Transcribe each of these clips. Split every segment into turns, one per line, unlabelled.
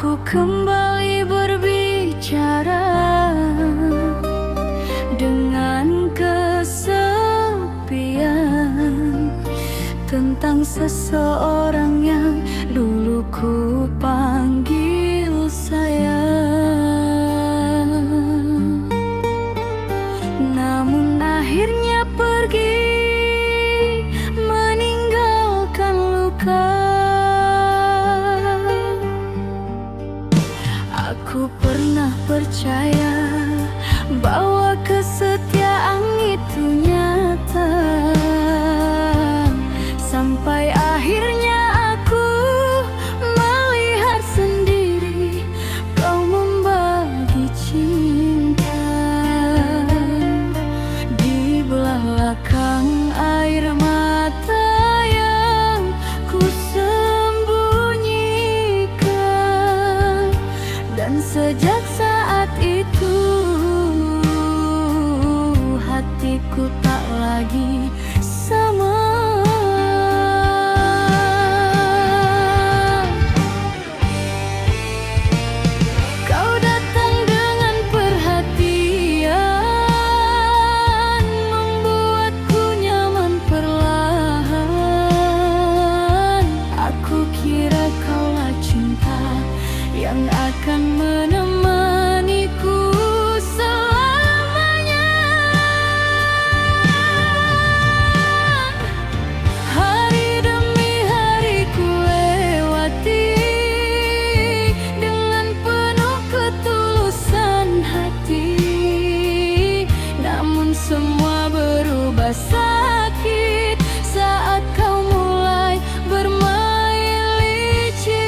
Aku kembali berbicara dengan kesepian tentang seseorang yang dulu ku panggil sayang, namun akhirnya pergi meninggalkan luka. Aku pernah percaya bahwa kesetiaan itu nyata, sampai akhirnya aku melihat sendiri kau membagi cinta di belakang air mata yang ku sembunyikan. Dan sejak saat itu hatiku tak lagi sama. Kau datang dengan perhatian, membuatku nyaman perlahan. Aku kira kaulah cinta yang akan menemaniku selamanya. Hari demi hari ku lewati dengan penuh ketulusan hati, namun semua berubah sakit saat kau mulai bermain licik.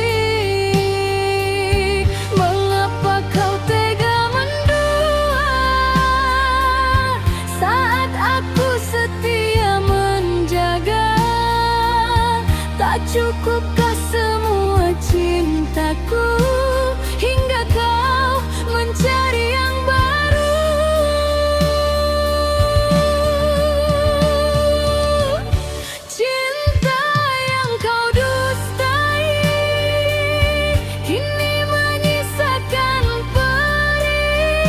Mengapa kau tega mendua saat aku setia menjaga? Tak cukupkah semua cintaku hingga kau mencari yang baru? Cinta yang kau dustai kini menyisakan perih.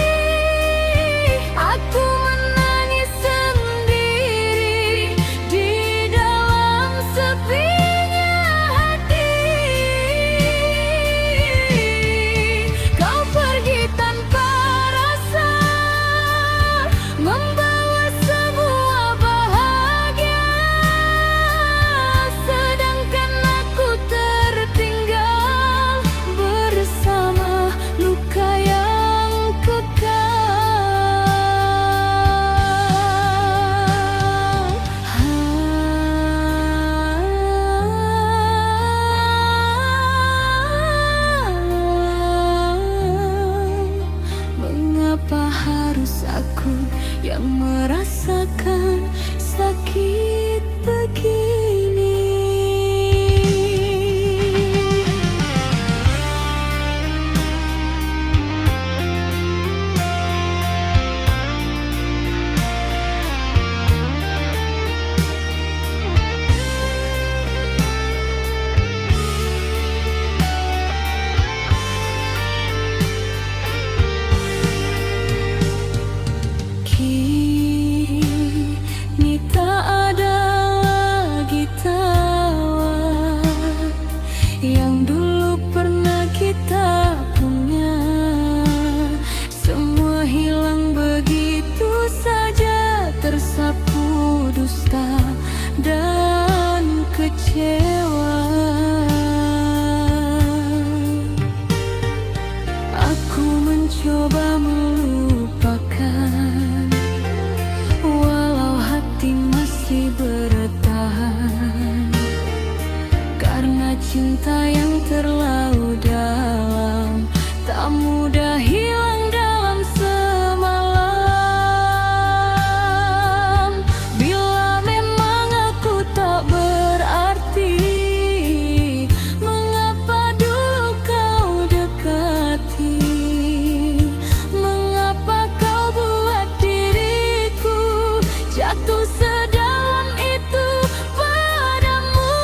Aku menangis sendiri di dalam sepinya hati. Kau pergi tanpa rasa, membawa semua bahagia, sedangkan aku tertinggal bersama luka yang kekal. Mengapa harus aku yang merasakan sakit begini? Kini tak ada lagi tawa yang dulu pernah kita punya. Semua hilang begitu saja, tersapu dusta dan kecewa. Aku mencoba melupakan, walau hati masih bertahan, karena cinta yang terlalu dalam tak mudah hilang dalam semalam. Bila memang aku tak berarti, mengapa dulu kau dekati? Mengapa kau buat diriku jatuh sedalam itu padamu?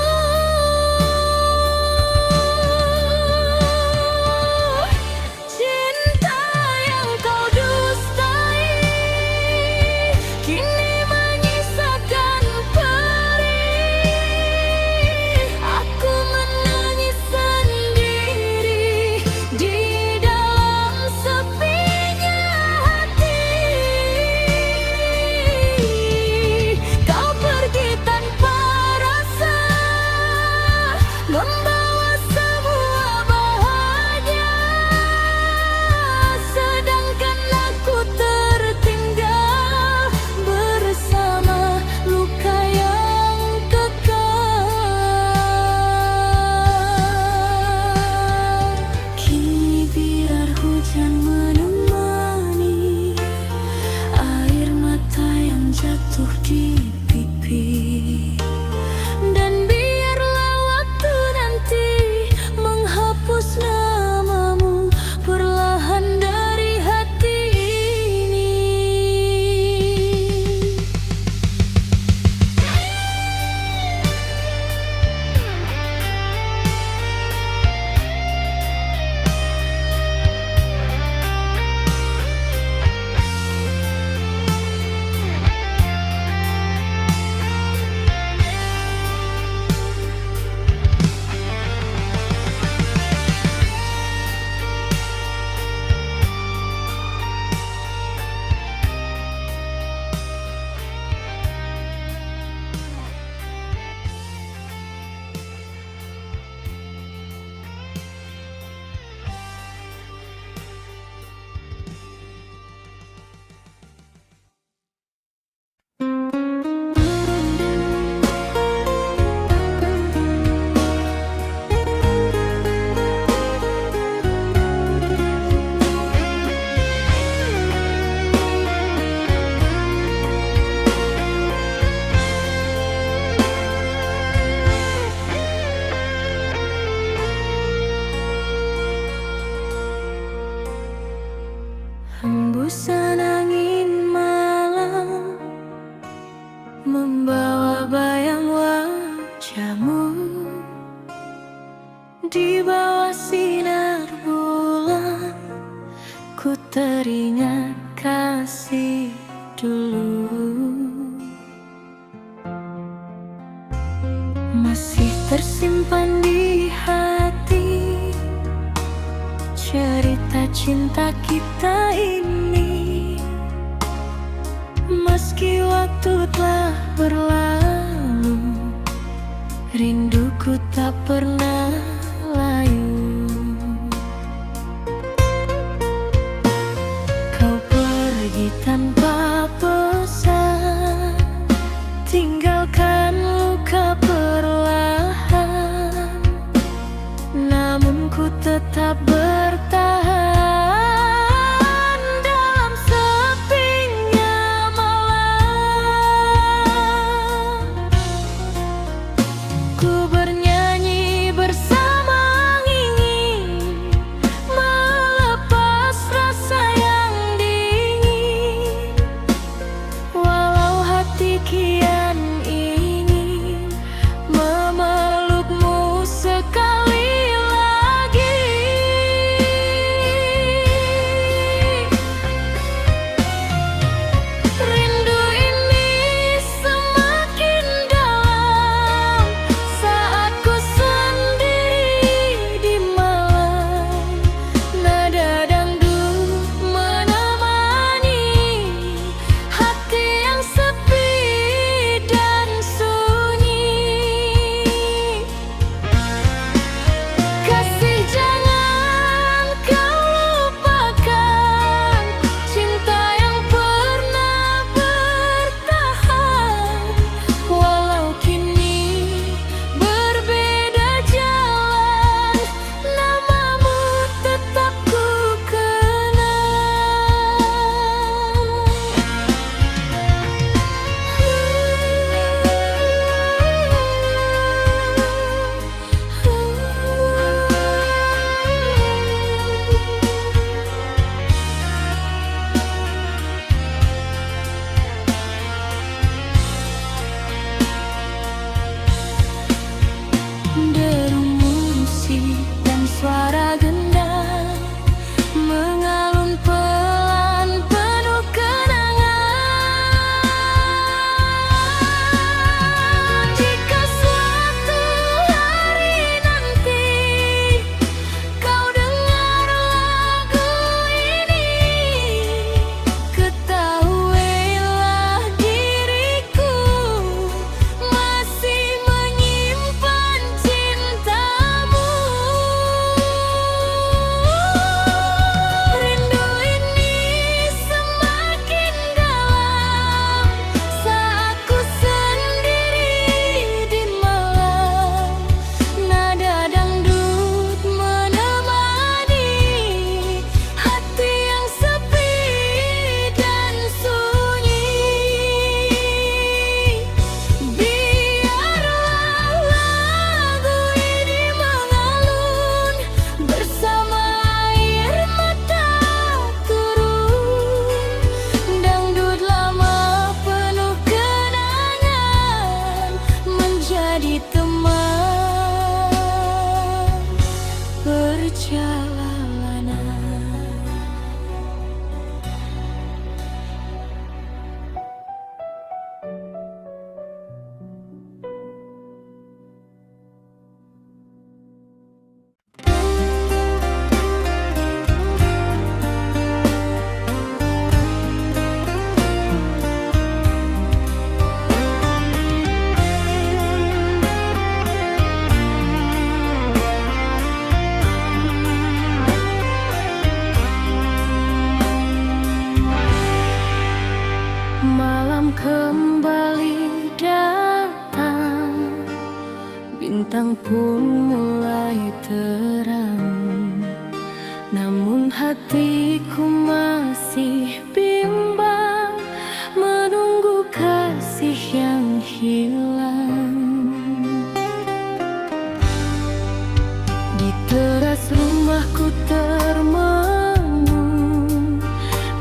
masih tersimpan di hati cerita cinta kita ini. Meski waktu telah berlalu, rinduku tak pernah layu. Kau pergi tanpa pesan, tinggalkan luka perlahan. Namun ku tetap bertahan dalam sepinya malam. Ku bernyanyi bersama ingin melepas rasa yang dingin. Walau hati kian ingin memelukmu sekali lagi. Rindu ini semakin dalam saat ku sendiri di malam. Nada dangdut menemani hati yang sepi dan sunyi. Kasih, jangan kau lupakan cinta yang pernah bertahan. Walau kini berbeda jalan, namamu tetap ku Deru musik dan suara gendang mengalun pelan penuh kenangan. Jika suatu hari nanti kau dengar lagu ini, ketahuilah diriku masih menyimpan cintamu. Rindu ini semakin dalam saat ku sendiri di malam. Nada dangdut menemani hati yang sepi dan sunyi. Biarlah lagu ini mengalun bersama air mata turun. Dangdut lama penuh kenangan menjadi teman perjalanan. Malam kembali datang, bintang pun mulai terang. Namun hatiku masih bimbang menunggu kasih yang hilang. Di teras rumahku termenung,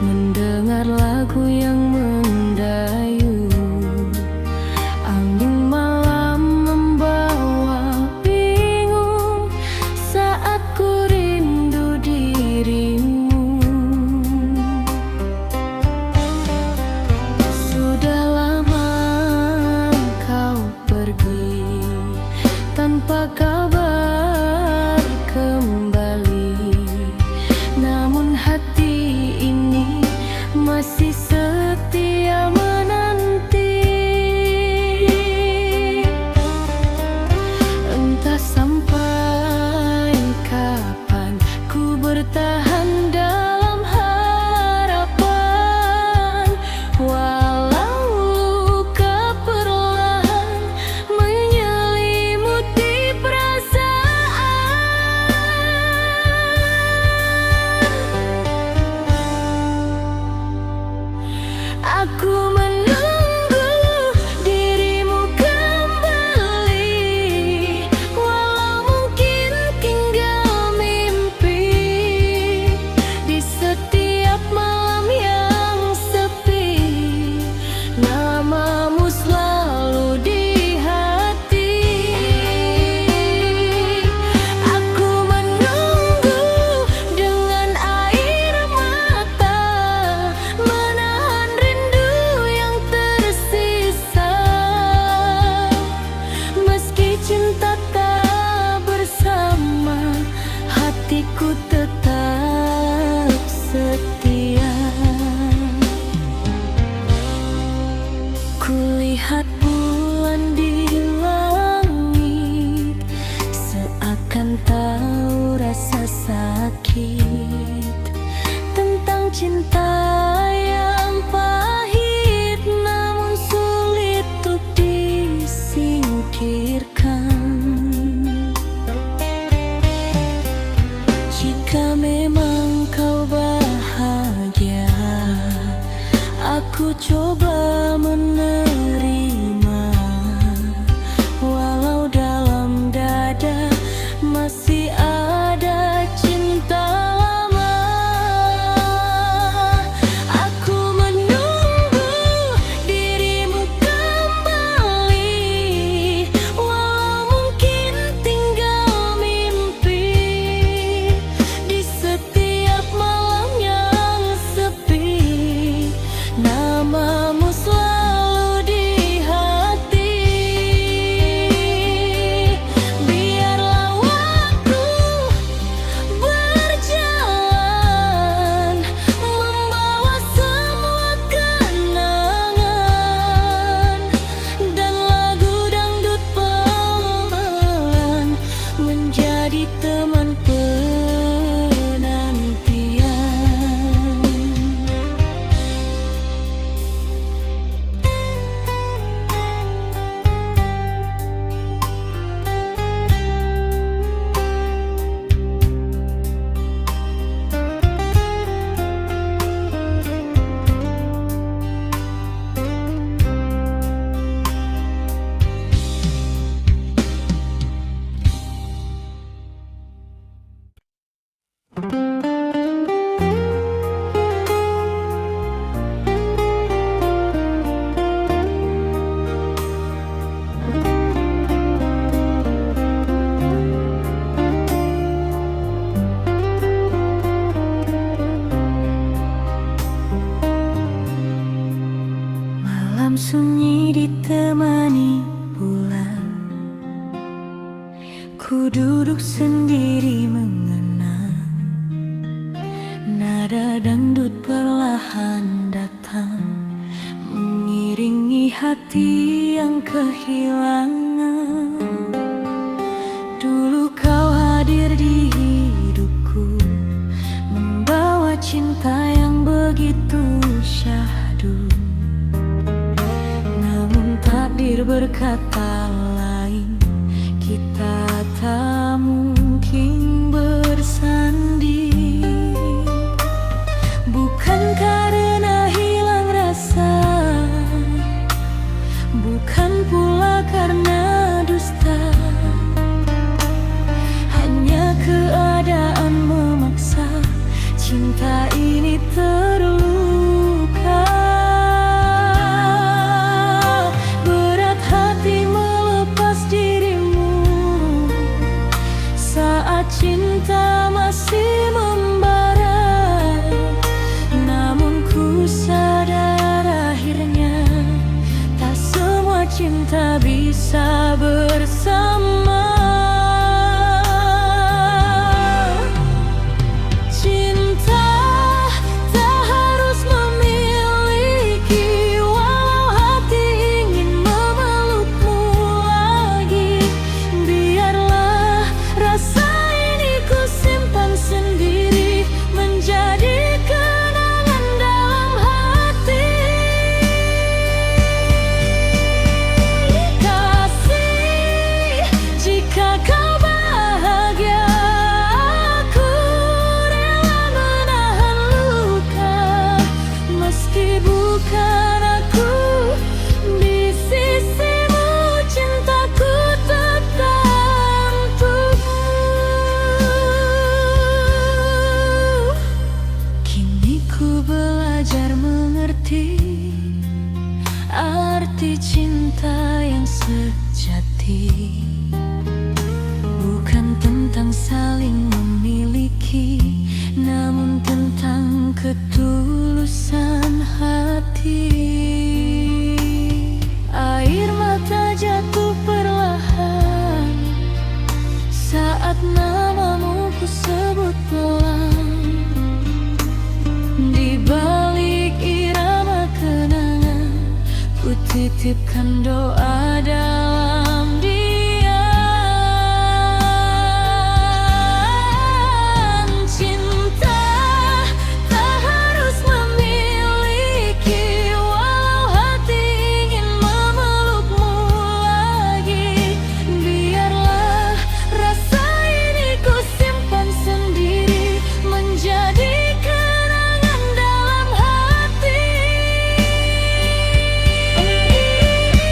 mendengar lagu yang mendayu. Angin malam membawa bingung saat ku rindu dirimu. Kulihat bulan di langit, seakan tahu rasa sakit tentang cinta yang pahit, namun sulit untuk disingkirkan. Jika memang kau bahagia, aku coba menerima, walau dalam dada masih ada cinta lama. Aku menunggu dirimu kembali, walau mungkin tinggal mimpi. Di setiap malam yang sepi, namamu selalu di hati. Biarlah waktu berjalan, membawa semua kenangan, dan lagu dangdut pelan menjadi teman penantian. Malam sunyi ditemani bulan, ku duduk sendiri mengenang. Nada dangdut perlahan datang, mengiringi hati yang kehilangan. Dulu kau hadir di hidupku, membawa cinta yang begitu syahdu. Namun takdir berkata lain, kita tak mungkin bersanding. Bukan karena hilang rasa, bukan pula karena dusta, hanya keadaan memaksa cinta ini terluka. Berat hati melepas dirimu saat cinta masih membara, namun ku sadar akhirnya tak semua cinta bisa bersama. Cinta tak harus memiliki, walau hati ingin memelukmu lagi. Biarlah rasa ini ku simpan sendiri, menjadi kenangan dalam hati. Kasih, jika kau bahagia, aku rela menahan luka. Meski bukan aku di sisimu, cintaku tetap untukmu. Kini ku belajar mengerti arti cinta yang sejati, bukan tentang saling memiliki, namun tentang ketulusan hati. Air mata jatuh perlahan saat namamu ku sebut pelan. Di balik irama kenangan, Ku titipkan doa dalam diam. Cinta tak harus memiliki, walau hati ingin memelukmu lagi. Biarlah rasa ini ku simpan sendiri, menjadi kenangan dalam hati.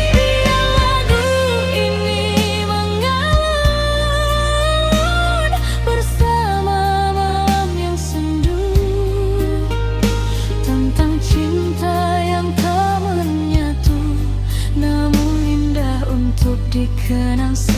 Biar lagu ini mengalun bersama malam yang sendu, tentang cinta yang tak menyatu, namun indah untuk dikenang sendiri.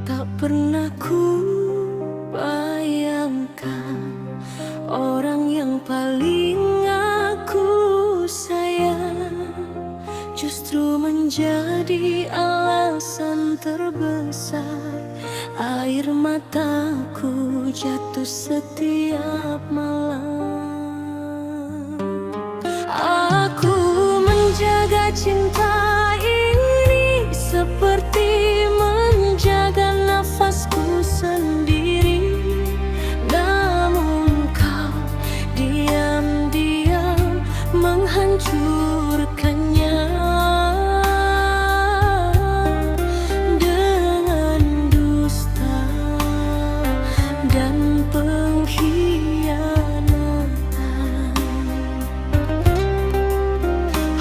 Tak pernah ku bayangkan orang yang paling aku sayang justru menjadi alasan terbesar air mataku jatuh setiap malam. Aku menjaga cinta ini seperti menjaga nafasku sendiri, namun kau diam-diam menghancurkannya dengan dusta dan pengkhianatan.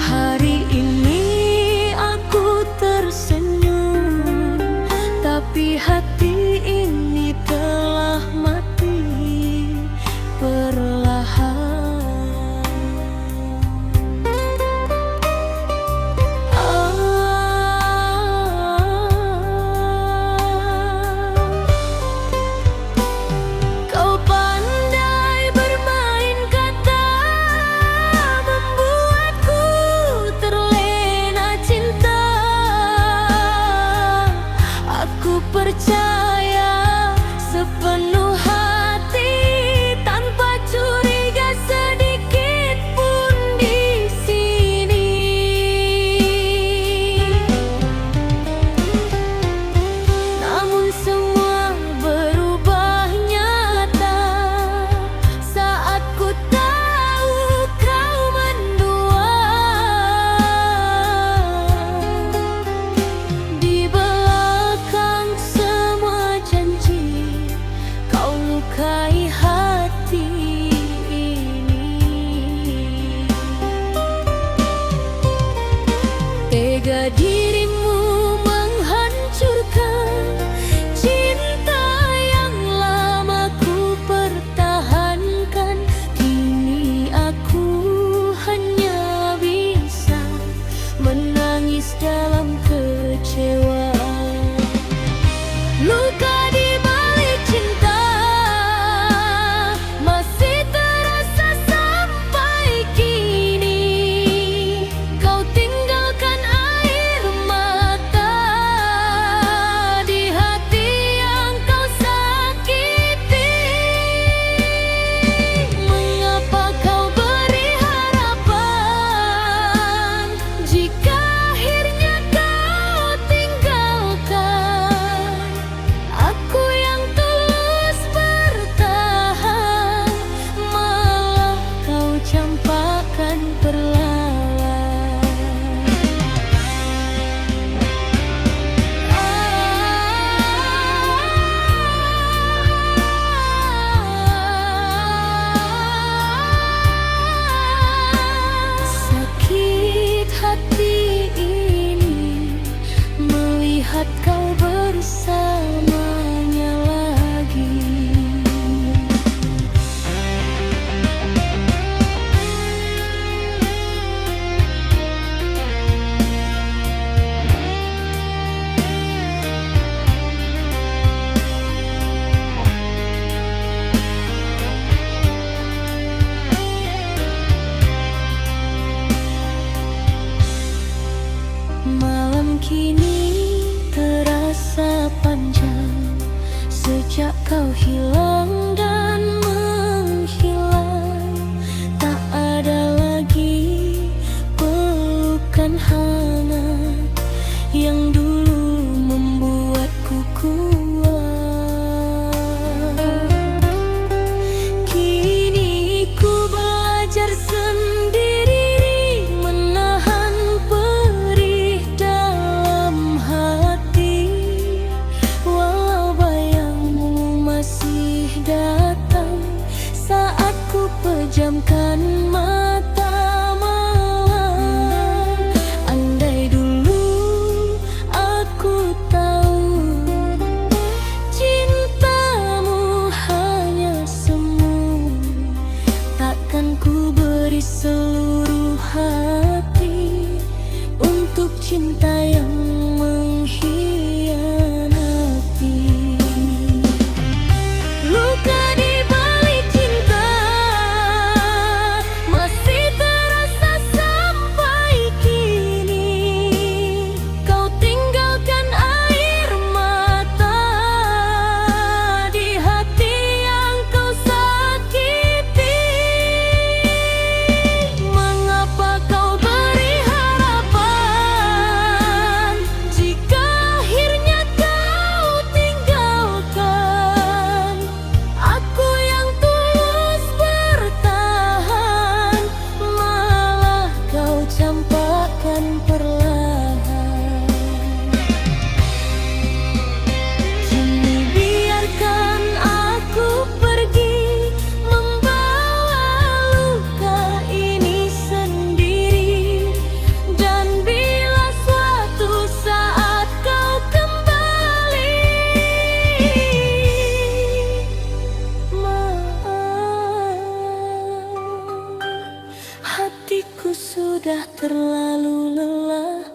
Hari ini aku tersenyum, tapi hati ini telah mati perlahan. Kau pandai bermain kata, membuatku terlena cinta. Aku percaya sepenuh hati, tanpa curiga sedikit pun di sini. Namun semua berubah nyata saat ku tahu kau mendua. Di belakang semua janji, kau lukai hati ini. Tega dirimu menghancurkan cinta yang lama ku pertahankan. Kini aku hanya bisa menangis dalam kecewaan. Luka di balik cinta masih terasa sampai kini. Kau tinggalkan air hangat yang dulu membuatku kuat. Kini ku belajar sendiri menahan perih dalam hati, walau bayangmu masih datang saat ku pejamkan mata malam. Andai dulu aku tahu cintamu hanya semu, takkan ku beri seluruh hati untuk cinta yang mengkhianati. Luka di balik cinta masih terasa sampai kini. Kau tinggalkan air mata di hati yang kau sakiti. Mengapa kau beri harapan jika akhirnya kau tinggalkan? Aku yang tulus bertahan, malah kau campakkan perlahan. Kini biarkan aku pergi membawa luka ini sendiri. Dan bila suatu saat kau kembali, maaf, hatiku sudah terlalu lelah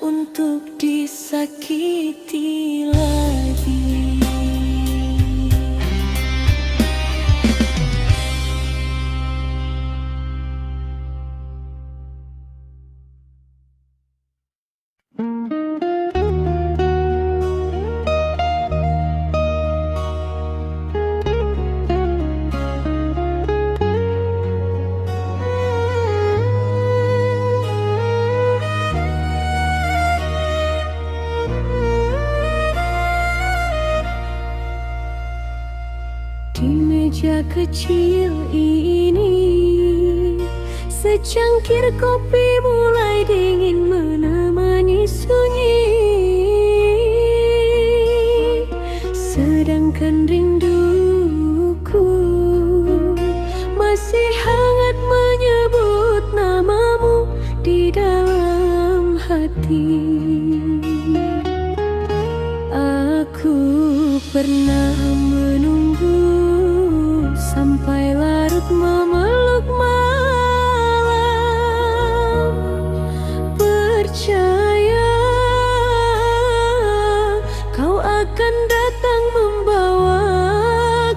untuk disakiti lagi. Di meja kecil ini, secangkir kopi mulai dingin menemani sunyi. Sedangkan rinduku masih hangat menyebut namamu di dalam hati. Aku pernah menunggu sampai larut memeluk malam, percaya kau akan datang membawa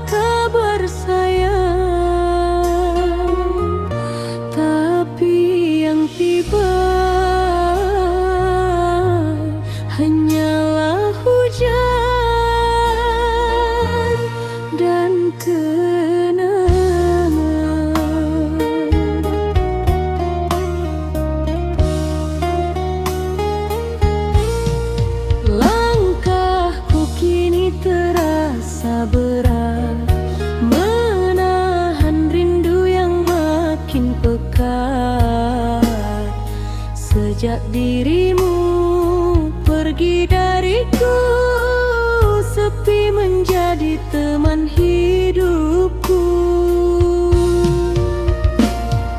kabar sayang. Tapi yang tiba hanyalah hujan dan kenangan. Langkahku kini terasa berat, menahan rindu yang makin pekat. Sejak dirimu pergi dariku, sepi menjadi teman hidupku.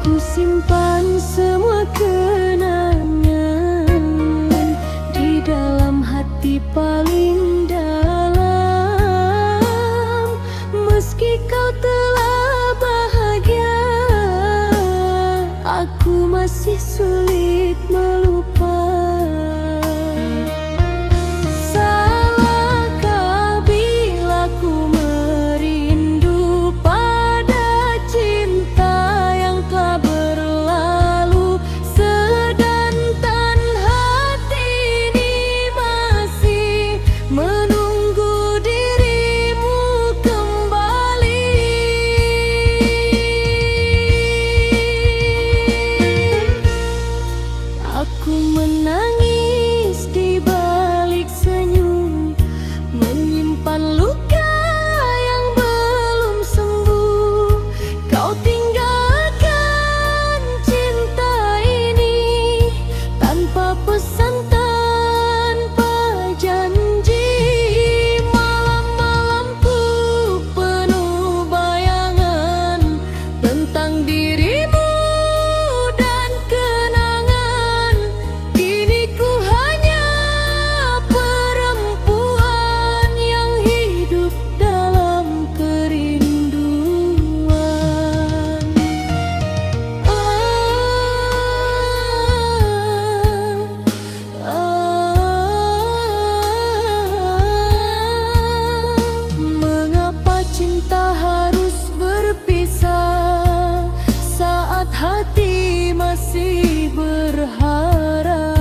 Ku simpan semua kenangan di dalam hati paling dalam. Meski kau telah bahagia, aku masih sulit melupa. Salahkah bila ku merindu pada cinta yang telah berlalu, sedangkan hati ini masih menunggu dirimu kembali. Aku hati masih berharap.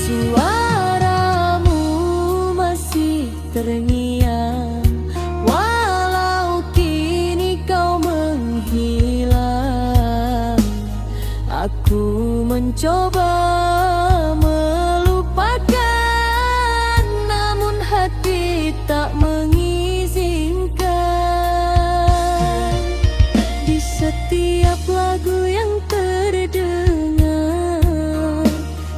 Suaramu masih terngiang, walau kini kau menghilang. Aku mencoba melupakan, namun hati tak mengizinkan. Di setiap lagu yang terdengar,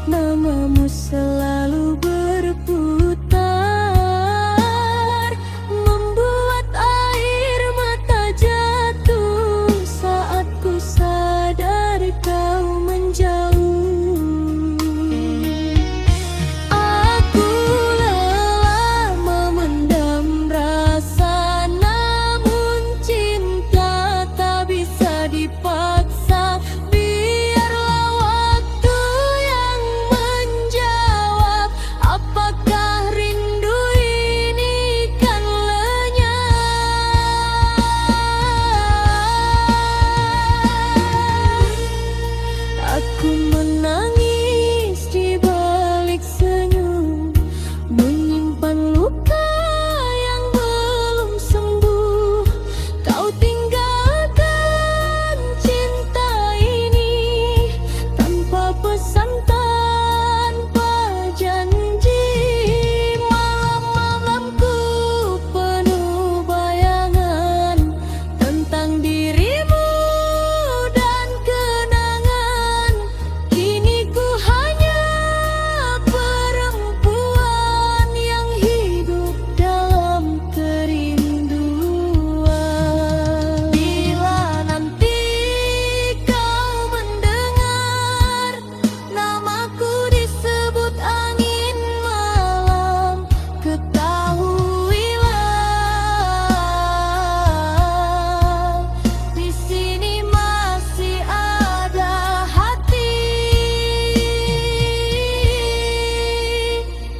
namamu selalu berputar, membuat air mata jatuh saat ku sadar kau menjauh. Aku lelah memendam rasa, namun cinta tak bisa dipaksa. Biarlah waktu yang menjawab, apakah rindu ini kan lenyap. Aku menangis di balik senyum, menyimpan luka yang belum sembuh. Kau tinggalkan cinta ini tanpa pesan, tanpa janji. Malam-malamku penuh bayangan tentang dirimu dan kenangan. Kini ku hanya perempuan yang hidup dalam kerinduan. Bila nanti kau mendengar namaku disebut angin malam, ketahuilah di sini masih ada hati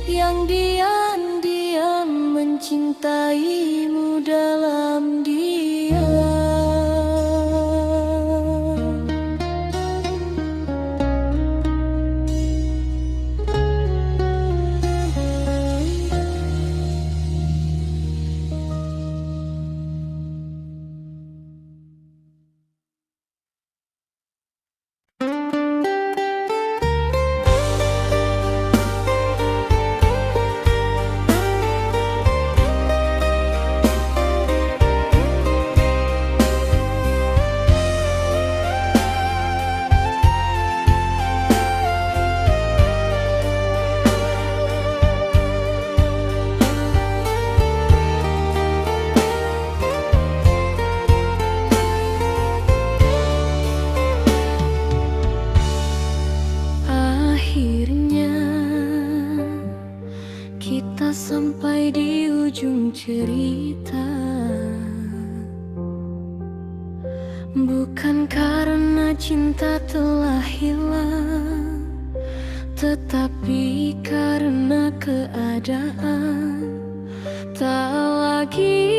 yang diam-diam mencintaimu dalam diam. Akhirnya kita sampai di ujung cerita. Bukan karena cinta telah hilang, tetapi karena keadaan tak lagi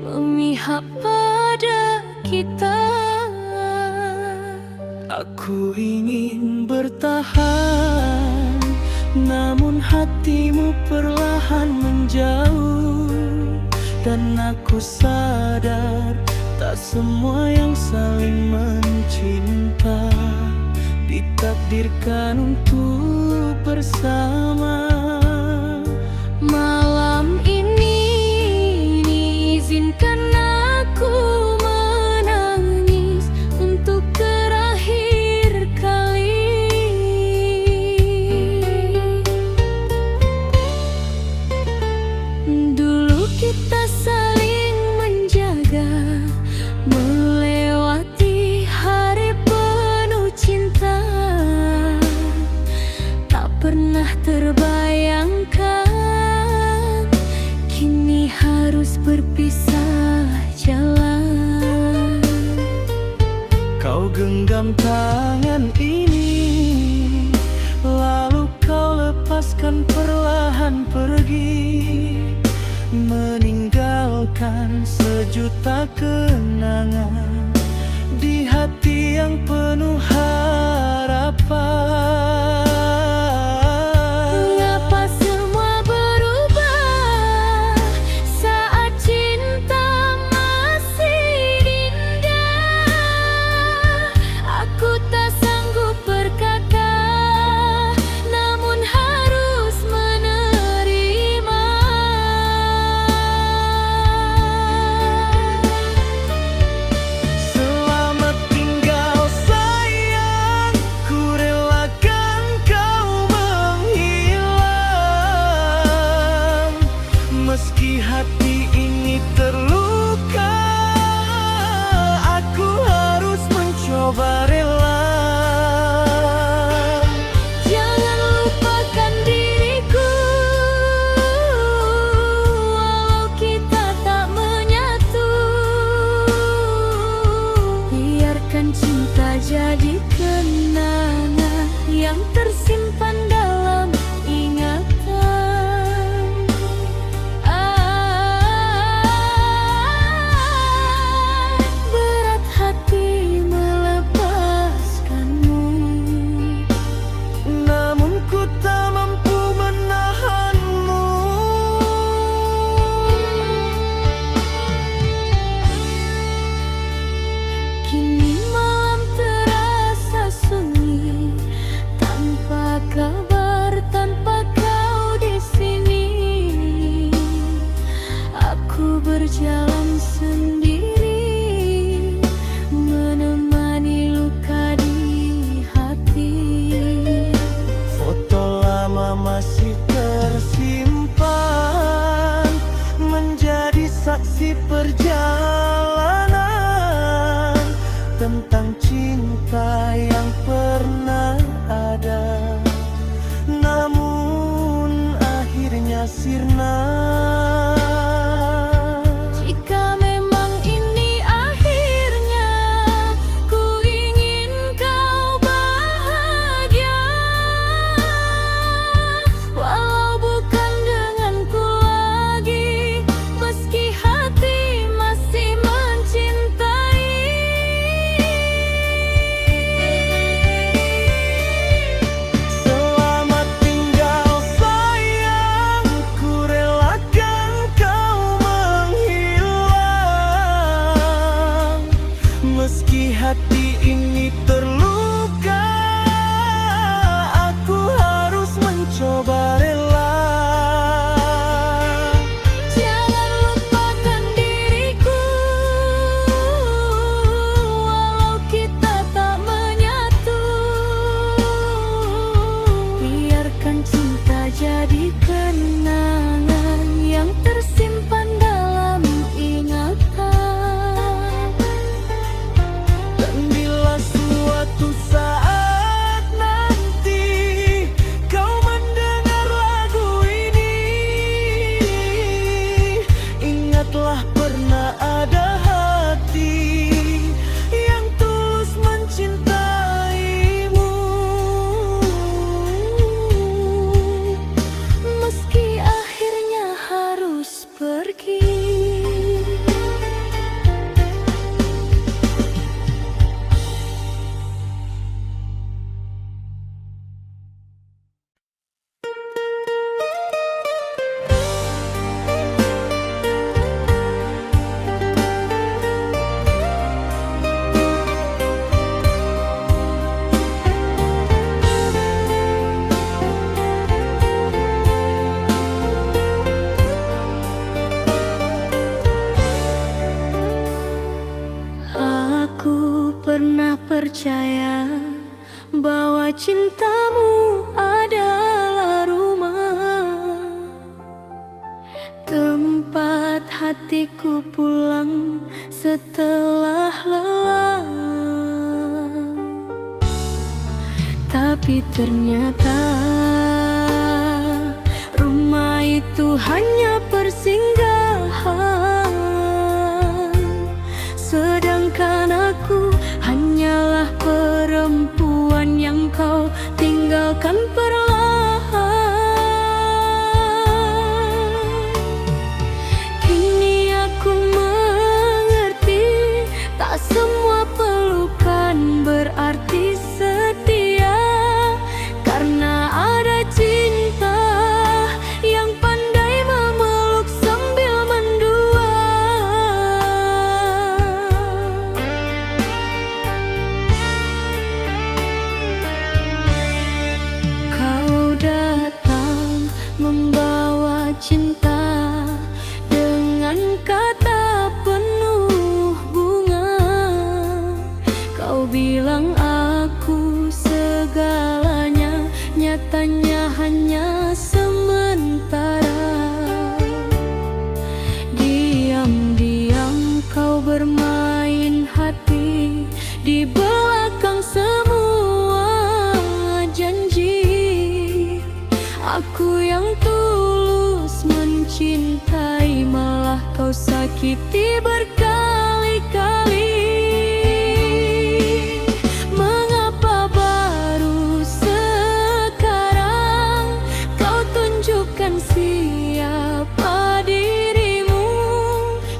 memihak pada kita. Aku ingin bertahan, namun hatimu perlahan menjauh. Dan aku sadar tak semua yang saling mencinta ditakdirkan untuk bersama. Malam ini izinkan aku menangis untuk terakhir kali. Dulu kita saling menjaga, melewati hari penuh cinta, tak pernah terbayang
tangan ini, lalu kau lepaskan perlahan pergi, meninggalkan sejuta kenangan di hati yang penuh harapan.
Mengapa semua berubah saat cinta masih indah? Aku tak sanggup berkata, namun harus menerima.
Selamat tinggal sayang, ku relakan kau menghilang. Meski hati ini terluka, aku harus mencoba rela.
Jangan lupakan diriku, walau kita tak menyatu. Biarkan cinta jadi kenangan yang tersimpan dalam ingatan. Berat hati melepaskanmu,
Namun ku tak mampu menahanmu.
kini malam terasa sunyi, tanpa kabar, tanpa kau di sini. Aku berjalan sendiri, menemani luka di hati.
Foto lama masih tersimpan, menjadi saksi perjalanan tentang cinta yang pernah ada, namun akhirnya sirna.
Jika memang ini akhirnya, ku ingin kau bahagia, walau bukan denganku lagi, meski hati masih mencintai.
Selamat tinggal sayang, ku relakan kau menghilang. Meski hati ini terluka, aku harus mencoba rela.
Jangan lupakan diriku, walau kita tak menyatu. Biarkan cinta jadi kenangan yang tersimpan dalam ingatan.
Dan bila suatu saat nanti kau mendengar lagu ini, ingatlah pernah ada hati yang tulus mencintaimu.
Meski akhirnya harus pergi. Aku pernah percaya bahwa cintamu adalah rumah, tempat hatiku pulang setelah lelah. Tapi ternyata rumah itu hanya persinggahan, sedangkan aku hanyalah sakiti berkali-kali. Mengapa baru sekarang kau tunjukkan siapa dirimu,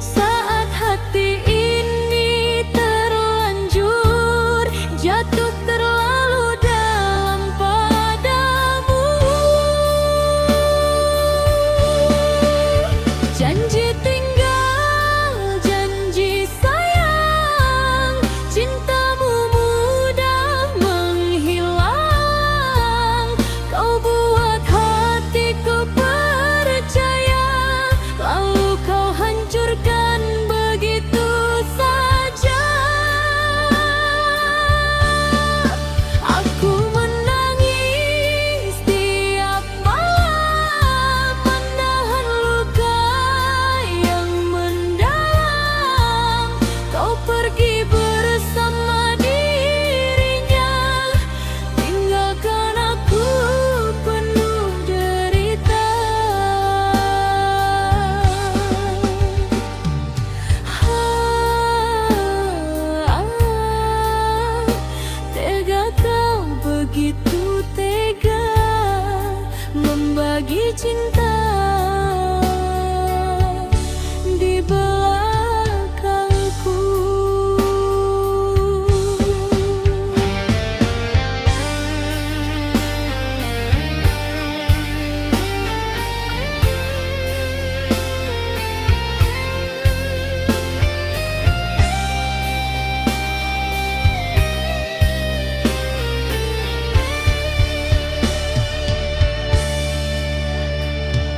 saat hati ini terlanjur jatuh terlalu dalam padamu. Janji tinggal, janji sayang, cintamu mudah menghilang. Kau buat hatiku percaya, lalu kau hancurkan begitu saja. Aku menangis tiap malam, menahan luka yang mendalam. Kau pergi bersama dirinya, tinggalkan aku penuh derita. Tega kau, begitu tega membagi cinta di belakangku.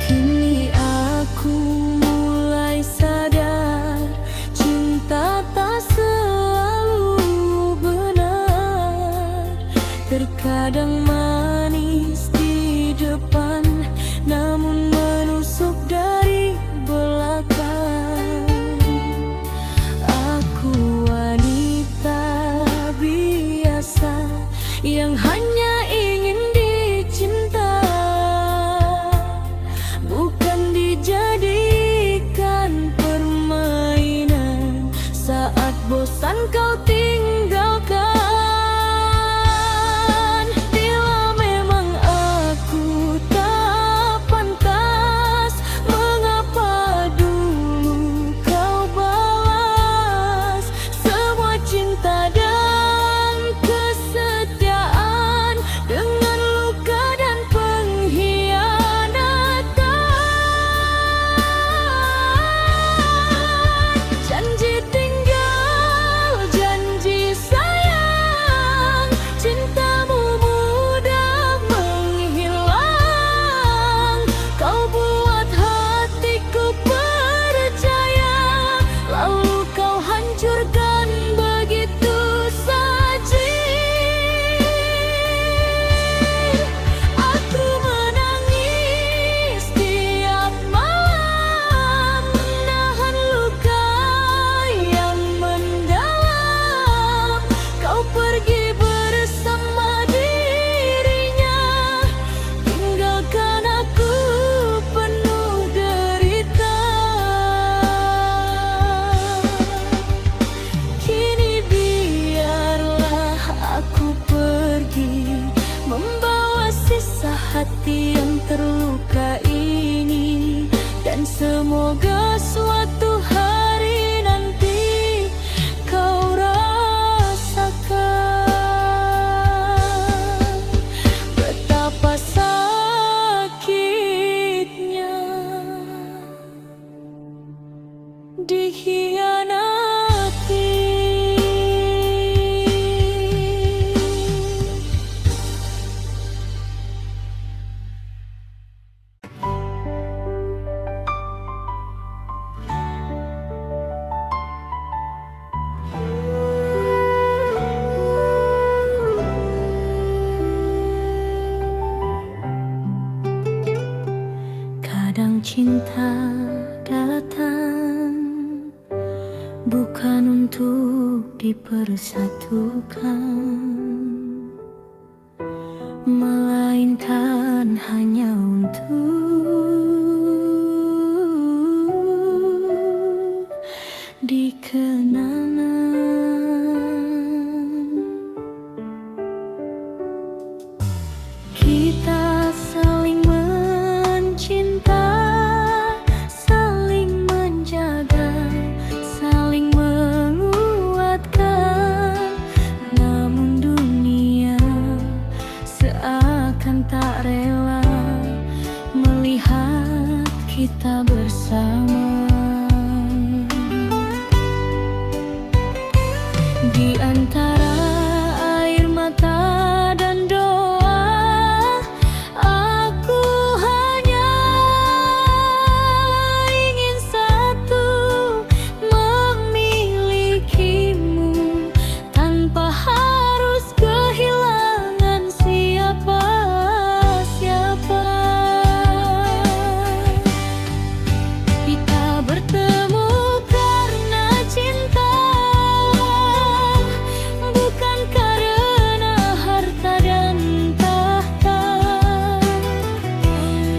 Kini aku mulai sadar, cinta tak selalu benar. Terkadang manis di depan, namun menusuk dari belakang. Aku wanita biasa yang hanya ingin dicinta, bukan dijadikan permainan saat bosan kau tinggalkan. Bila memang aku tak pantas, mengapa dulu kau balas semua cinta dan kesetiaan dengan luka dan pengkhianatan. Janji tinggal, janji sayang, cintamu mudah menghilang. Kau buat hatiku percaya, lalu kau hancurkan begitu saja. Aku menangis tiap malam, menahan luka yang mendalam. Kau pergi bersama dirinya, tinggalkan aku penuh derita. Kini biarlah aku pergi, membawa sisa hati yang terluka ini, dan semoga suatu hari nanti kau rasakan betapa sakitnya dikhianati. Kadang cinta datang bukan untuk dipersatukan, melainkan hanya untuk kita bersama. Di antara air mata dan doa, aku hanya ingin satu, memilikimu tanpa harus kehilangan siapa-siapa. Kita bertemu karena cinta, bukan karena harta dan tahta.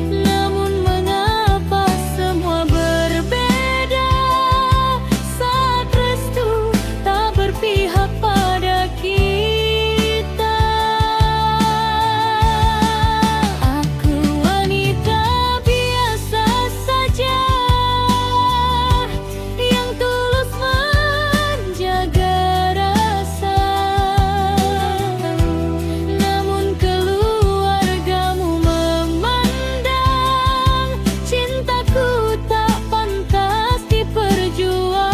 Namun mengapa semua berbeda saat restu tak berpihak pada kita. Aku wanita biasa saja yang tulus menjaga rasa. Namun keluargamu memandang cintaku tak pantas diperjuangkan.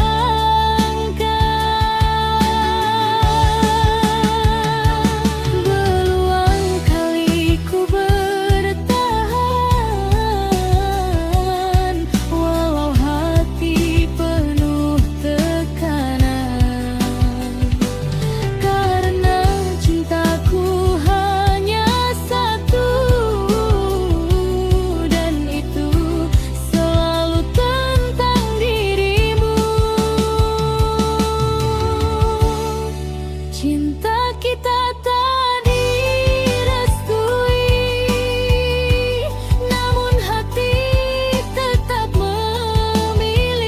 Berulang kali ku bertahan, walau hati penuh tekanan. Karena cintaku hanya satu, dan itu selalu tentang dirimu. Cinta kita tak direstui, namun hati tetap memilih.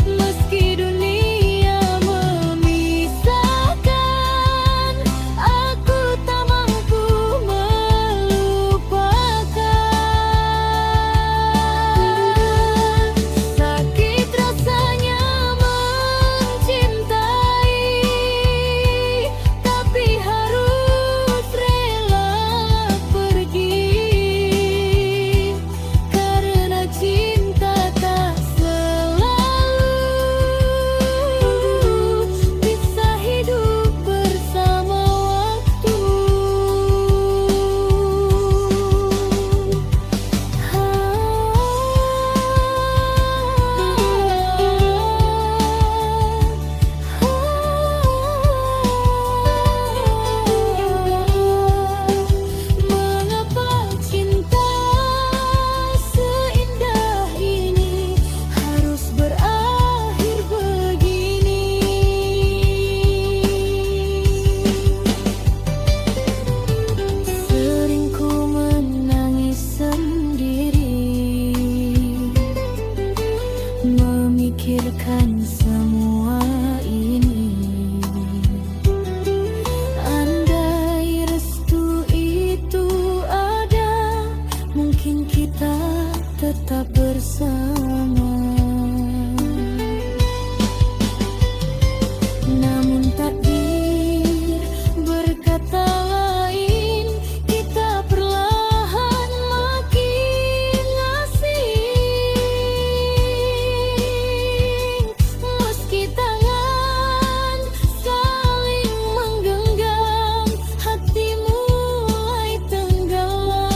Meski dunia memisahkan, aku tak mampu melupakan. Sakit rasanya mencintai, tapi harus rela pergi. Karena cinta tak selalu bisa hidup bersama waktu. Mengapa cinta seindah ini harus berakhir begini? Sering ku menangis sendiri, memikirkan semua ini. Andai restu itu ada, mungkin kita tetap bersama. Namun takdir berkata lain, kita perlahan makin asing. Meski tangan saling menggenggam, hati mulai tenggelam.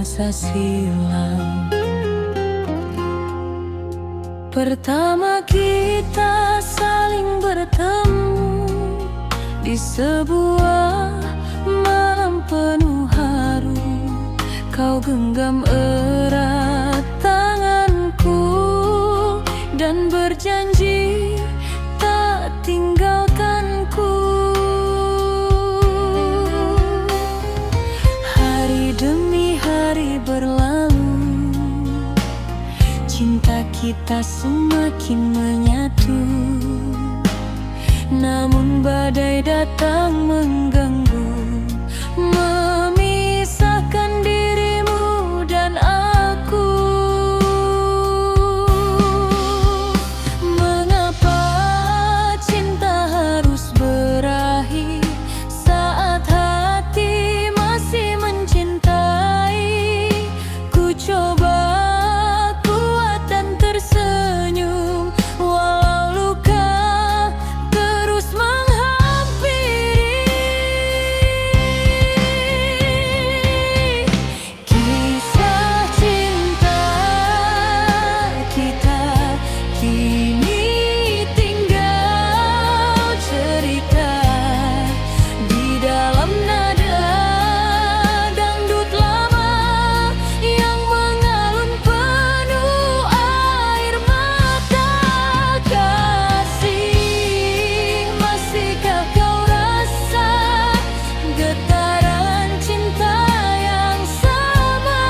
masa silam. Pertama kita saling bertemu di sebuah malam penuh haru. Kau genggam erat tanganku dan berjanji tak tinggalkanku. Hari demi hari berlalu, cinta kita semakin menyatu. Namun badai datang mengganggu, memisahkan dirimu dan aku. Mengapa cinta harus berakhir saat hati masih mencintai? Ku coba kuat dan tersenyum walau luka terus menghampiri. Kisah cinta kita kini tinggal cerita di dalam nada dangdut lama yang mengalun penuh air mata. Kasih, masihkah kau rasa getaran cinta yang sama?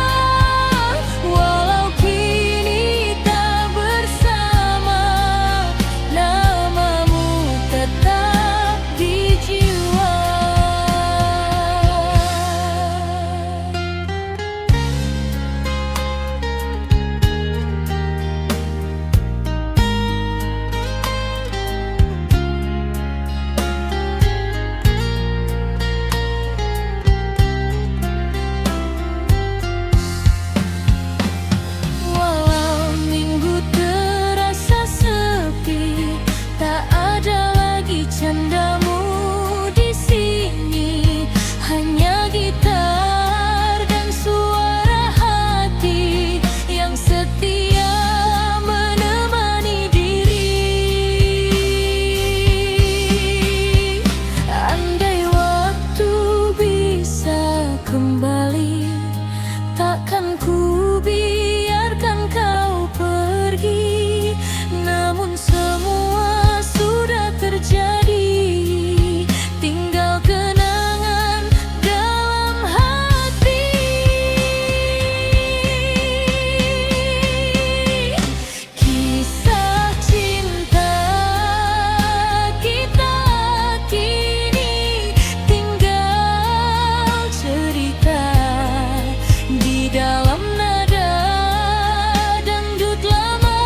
Walau kini tak bersama, namamu tetap di jiwa. Walau minggu terasa sepi, tak ada lagi candamu di sini. Hanya gitar dan suara hati yang setia menemani diri. Andai waktu bisa kembali, takkan ku biarkan kau pergi. Namun semua sudah terjadi, tinggal kenangan dalam hati. Kisah cinta kita kini tinggal cerita di dalam nada dangdut lama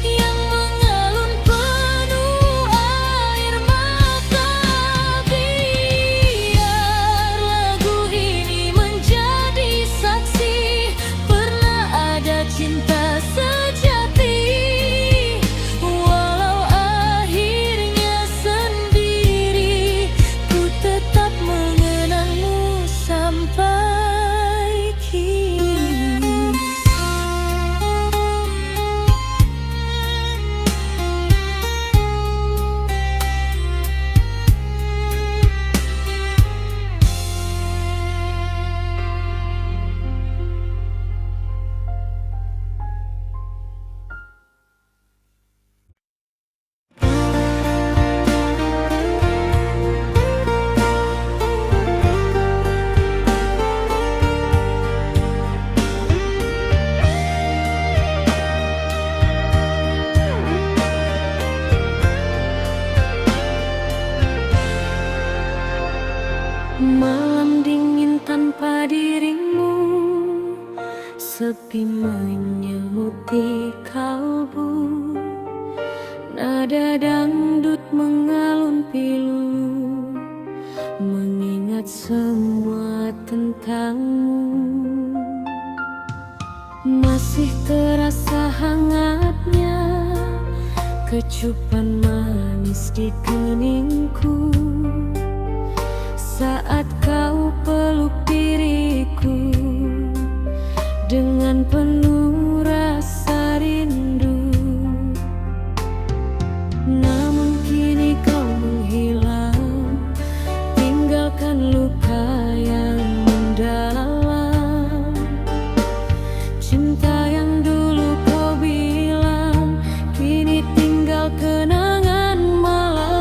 yang mengalun penuh air mata. Biar lagu ini menjadi saksi pernah ada cinta sejati. Walau akhirnya sendiri, ku tetap mengenangmu sampai kini. Malam dingin tanpa dirimu, sepi menyelimuti kalbu. Nada dangdut mengalun pilu, mengingat semua tentangmu. Masih terasa hangatnya kecupan manis di keningku saat kau peluk diriku dengan penuh rasa rindu. Namun kini kau menghilang, tinggalkan luka yang mendalam. Cinta yang dulu kau bilang, kini tinggal kenangan malam.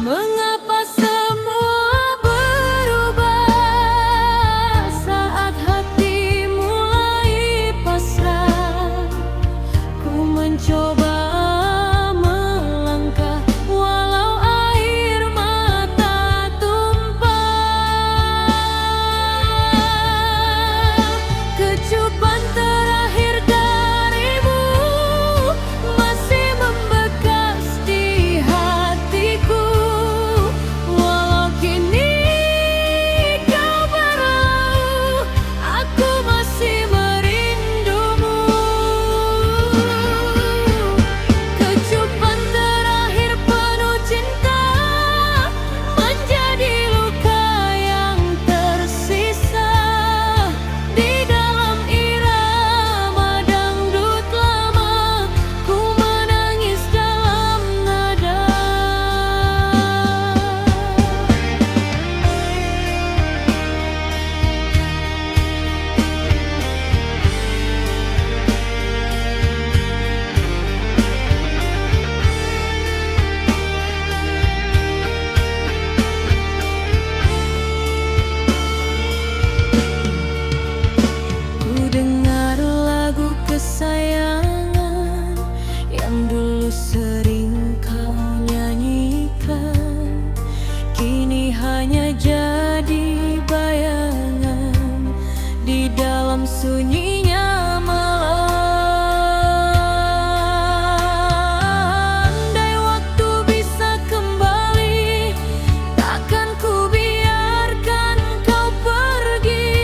Mengapa semua berubah saat hati mulai pasrah? Ku mencoba melangkah walau air mata tumpah. Kecupan terakhir darimu masih membekas di hatiku. Walau kini kau berlalu, aku masih merindumu. Kecupan terakhir penuh cinta menjadi luka yang tersisa di dalam irama dangdut lama. Ku menangis dalam nada. Ku dengar lagu kesayangan yang dulu sering kau nyanyikan, kini hanya jadi bayangan di dalam sunyinya malam. Andai waktu bisa kembali, takkan ku biarkan kau pergi.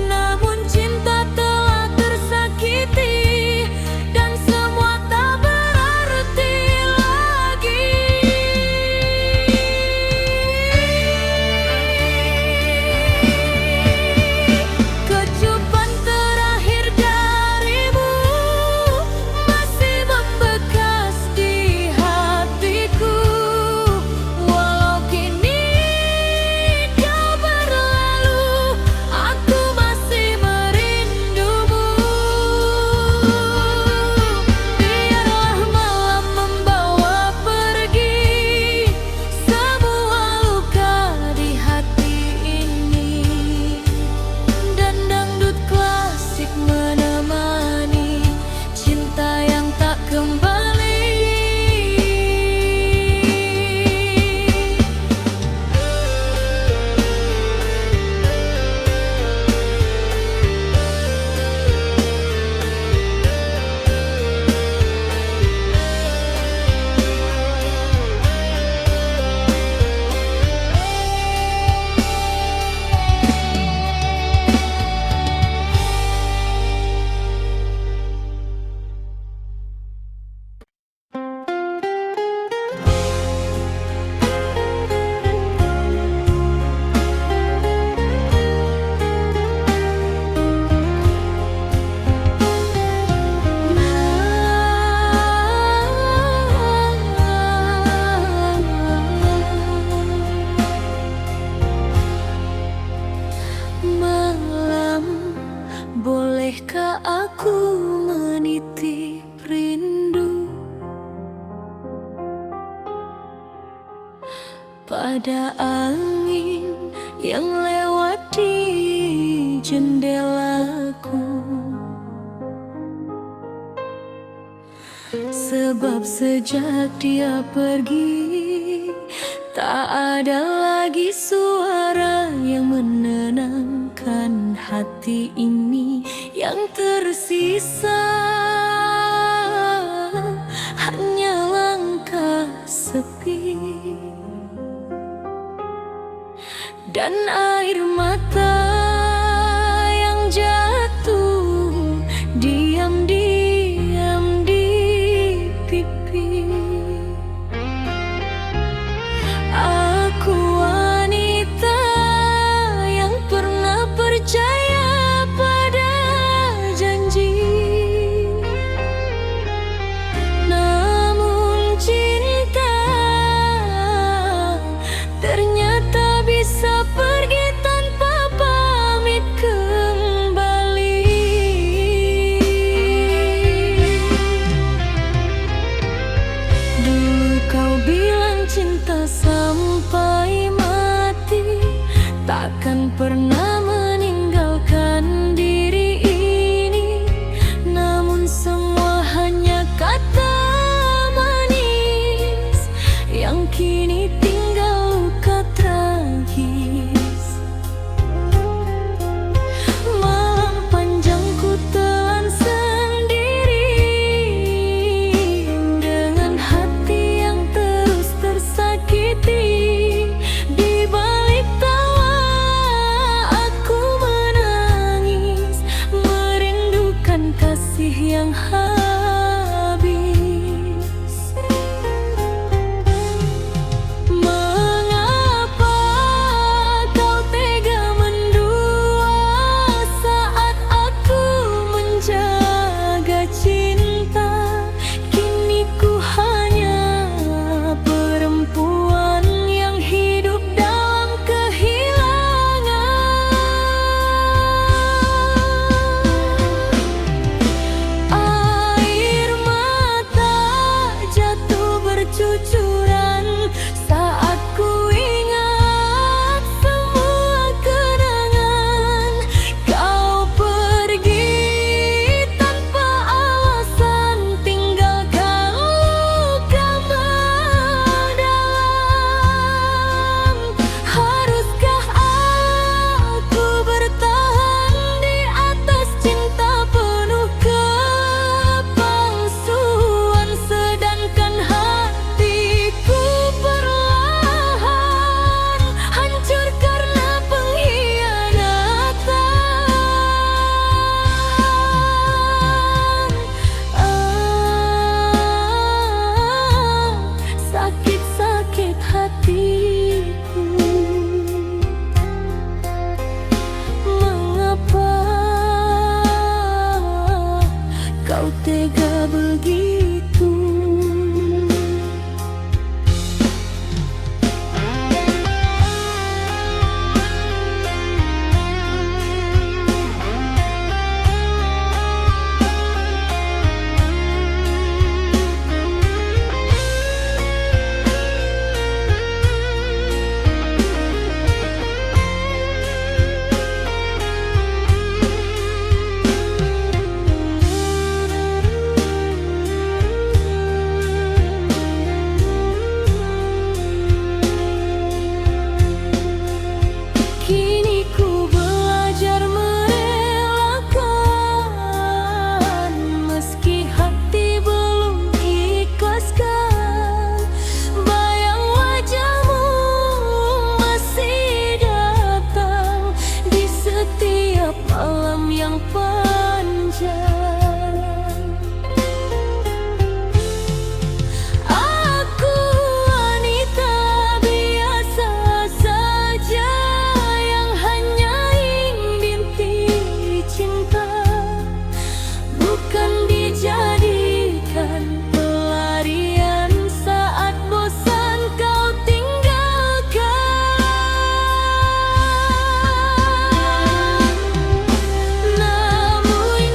Namun cinta telah tersakiti dan semua tak berarti lagi. Kecupan terakhir darimu masih membekas di hatiku. Walau kini kau berlalu, aku masih merindumu. Biarlah malam membawa pergi semua luka di hati ini, dan dangdut klasik menemani cinta yang tak kembali. Malam, bolehkah aku menitip rindu pada angin yang lewat di jendelaku? Sebab sejak dia pergi, tak ada lagi suara yang menenangkan hati ini. Yang tersisa hanya langkah sepi dan air mata yang jatuh diam-diam di pipi. habis. Mengapa kau tega mendua saat aku menjaga cinta? Kini ku hanya perempuan yang hidup dalam kehilangan. Air mata jatuh bercucuran saat ku ingat semua kenangan. Kau pergi tanpa alasan, tinggalkan luka mendalam. Haruskah aku bertahan di atas cinta penuh kepalsuan, sedangkan hatiku perlahan hancur karena pengkhianatan. Sakit-sakit hatiku. Mengapa kau tega begitu? Kini ku belajar merelakan, meski hati belum ikhlaskan. Bayang wajahmu masih datang di setiap malam yang panjang. Aku wanita biasa saja yang hanya ingin cinta, bukan dijadikan pelarian saat bosan kau tinggalkan. Namun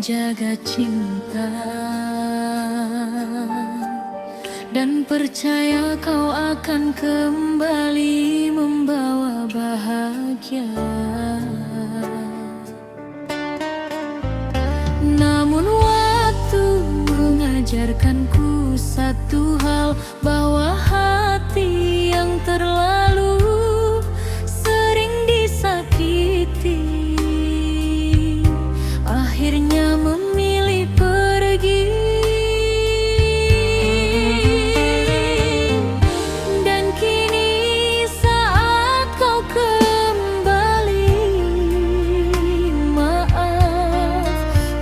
jaga cinta dan percaya kau akan kembali membawa bahagia. Namun waktu mengajarkanku satu hal, bahwa hati yang terlalu sering disakiti akhirnya memilih pergi. Dan kini saat kau kembali, maaf,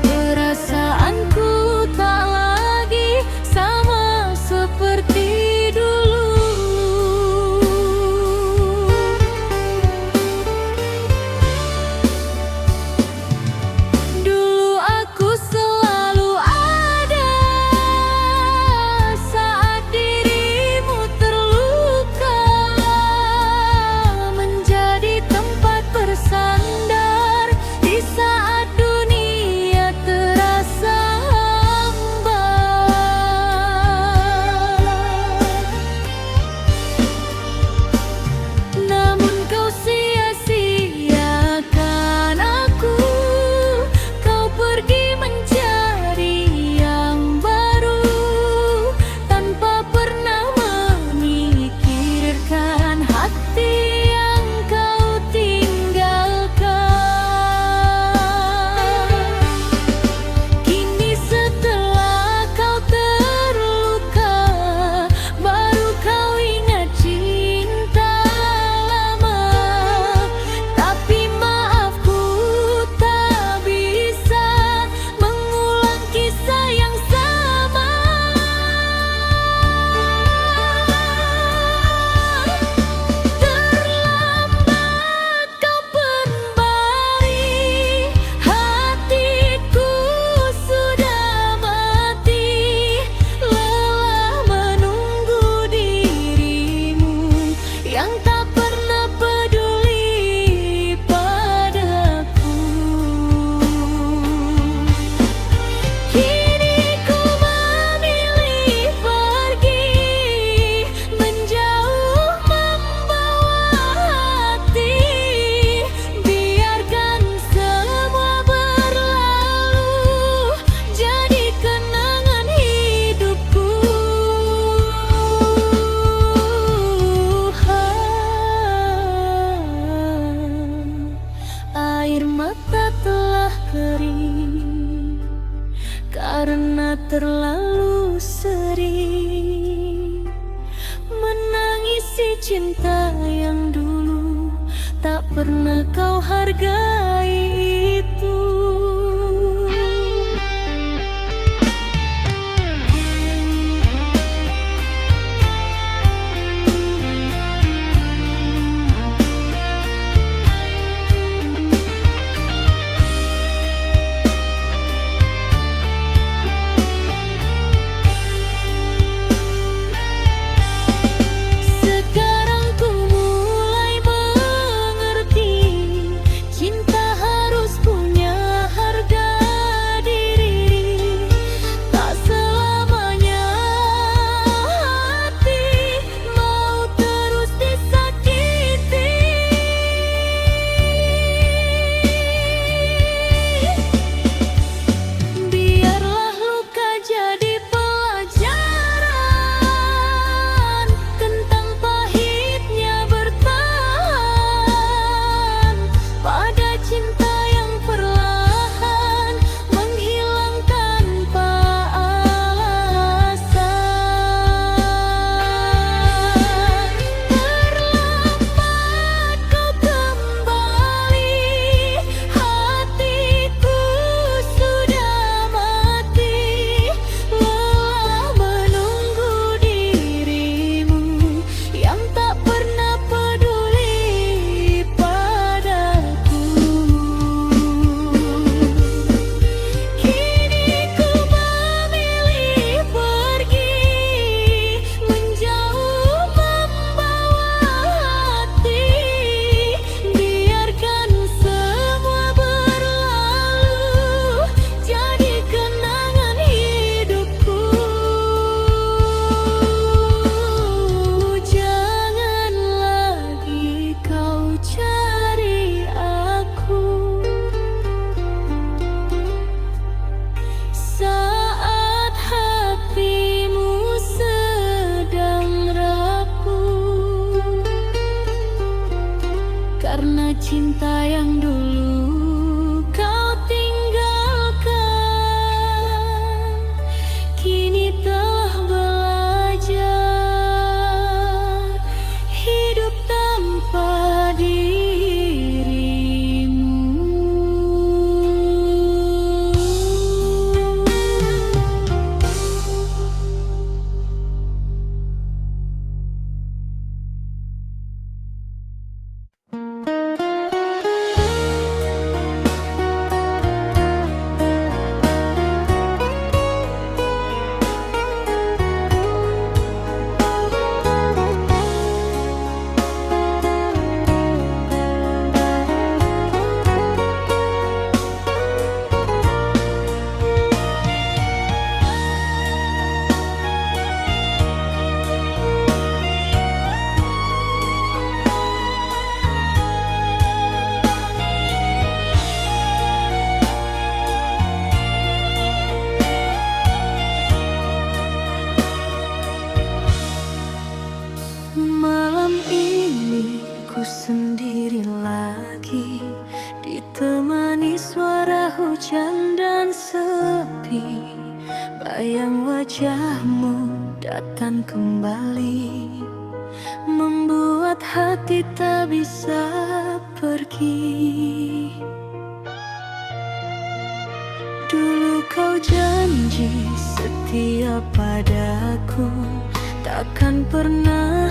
perasaanku tak lagi sama seperti dulu. Dulu aku selalu ada saat dirimu terluka, menjadi tempat bersandar di saat dunia terasa hampa. Namun kau sia-siakan aku, kau pergi mencari yang baru tanpa pernah memikirkan hati yang kau tinggalkan. Kini setelah kau terluka, baru kau ingat cinta lama. Tapi maafku tak bisa mengulang kisah yang sama. Terlambat kau kembali, hatiku sudah mati. Lelah menunggu dirimu yang tak pernah peduli padaku. Kini ku memilih pergi, menjauh membawa hati. Biarkan semua berlalu, jadi kenangan hidupku. Air mata telah kering karena terlalu sering menangisi cinta yang dulu tak pernah kau hargai itu. Sekarang ku mulai mengerti, cinta suara hujan dan sepi, bayang wajahmu datang kembali, membuat hati tak bisa pergi. Dulu kau janji setia padaku, takkan pernah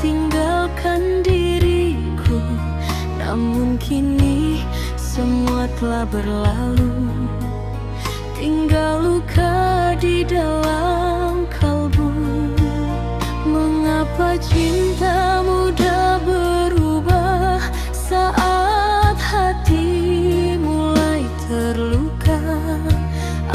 tinggalkan diriku. Namun kini semua telah berlalu, tinggal luka di dalam kalbu. Mengapa cinta mudah berubah saat hati mulai terluka?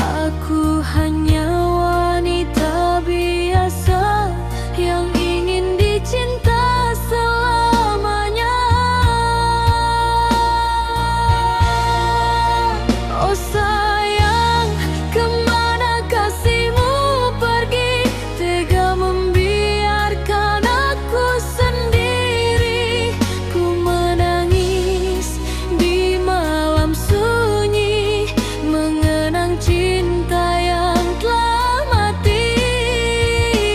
Aku hanya wanita biasa yang ingin dicinta selamanya. Oh sayang, kemana kasihmu pergi? Tega membiarkan aku sendiri. Ku menangis di malam sunyi, mengenang cinta yang telah mati.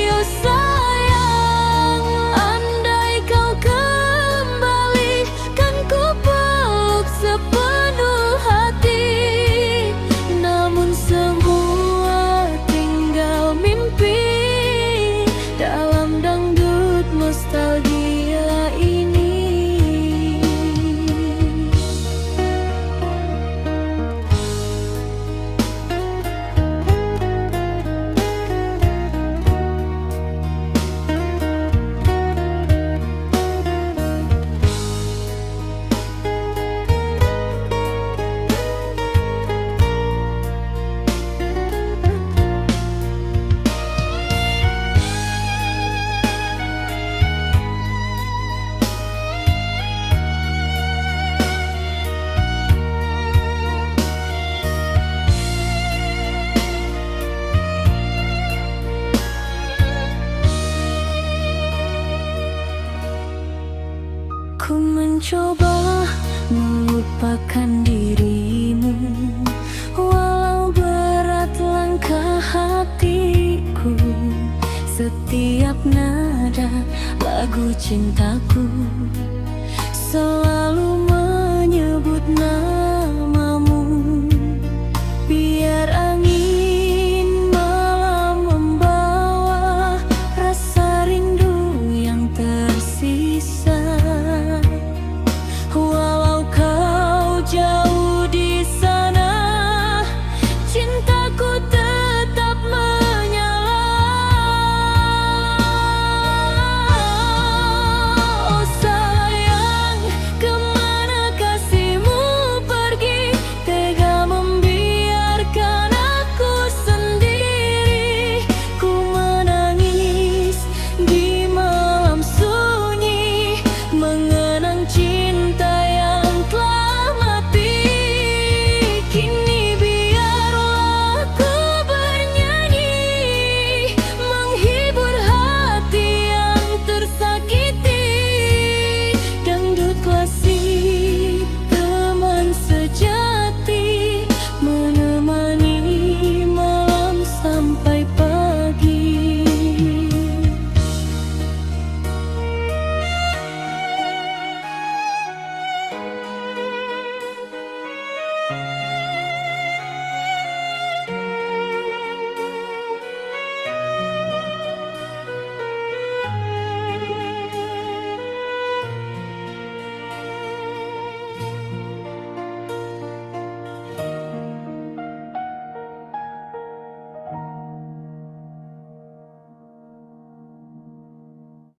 Oh sayang, andai kau kembali, kan ku peluk sepenuh hati. Namun semua tinggal mimpi dalam dangdut nostalgia ini. Ku mencoba melupakan dirimu, walau berat langkah hatiku. Setiap nada lagu cintaku selalu